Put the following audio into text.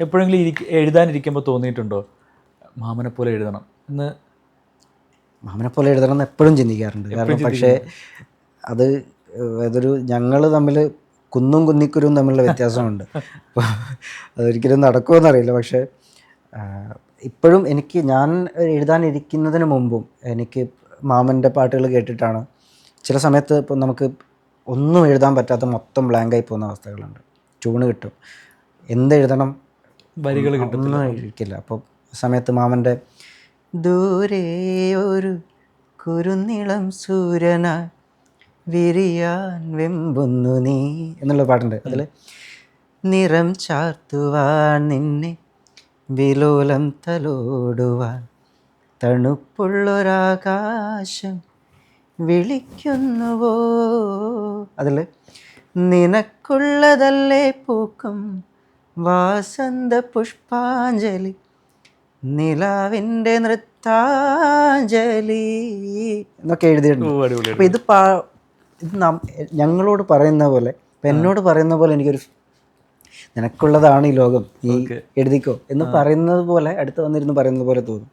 എപ്പോഴെങ്കിലും എഴുതാനിരിക്കുമ്പോൾ തോന്നിയിട്ടുണ്ടോ മാമനെ പോലെ എഴുതണം എന്ന്? മാമനെ പോലെ എഴുതണം എന്ന് എപ്പോഴും ചിന്തിക്കാറുണ്ട്. കാരണം പക്ഷേ അത് അതൊരു ഞങ്ങൾ തമ്മിൽ കുന്നും കുന്നിക്കുരും തമ്മിലുള്ള വ്യത്യാസമുണ്ട്. അപ്പോൾ അതൊരിക്കലും നടക്കുമെന്നറിയില്ല. പക്ഷേ ഇപ്പോഴും ഞാൻ എഴുതാനിരിക്കുന്നതിന് മുമ്പും എനിക്ക് മാമൻ്റെ പാട്ടുകൾ കേട്ടിട്ടാണ് ചില സമയത്ത് ഇപ്പോൾ നമുക്ക് ഒന്നും എഴുതാൻ പറ്റാത്ത മൊത്തം ബ്ലാങ്കായി പോകുന്ന അവസ്ഥകളുണ്ട്. ട്യൂണ് കിട്ടും, എന്തെഴുതണം വരികൾ ഒന്നും ഇരിക്കില്ല. അപ്പോൾ സമയത്ത് മാമൻ്റെ ദൂരെ ഒരു കുരുന്നിളം സൂര്യനായി വിരിയാൻ വെമ്പുന്നു നീ എന്നുള്ള പാട്ടുണ്ട്. അതിൽ നിറം ചാർത്തുവാൻ നിന്നെ വിലോലം തലോടുവാൻ തണുപ്പുള്ളൊരാകാശം വിളിക്കുന്നുവോ, അതിൽ നിനക്കുള്ളതല്ലേ പൂക്കും വാസന്ത പുഷ്പാഞ്ജലി നിലാവിൻ്റെ നൃത്താഞ്ജലി എന്നൊക്കെ എഴുതിയിട്ടുണ്ട്. അപ്പോൾ ഇത് ഞങ്ങളോട് പറയുന്ന പോലെ, ഇപ്പം എന്നോട് പറയുന്ന പോലെ എനിക്കൊരു നിനക്കുള്ളതാണ് ഈ ലോകം, നീ എഴുതിക്കോ എന്ന് പറയുന്നത് പോലെ, അടുത്ത് വന്നിരുന്ന് പറയുന്നത് പോലെ തോന്നും.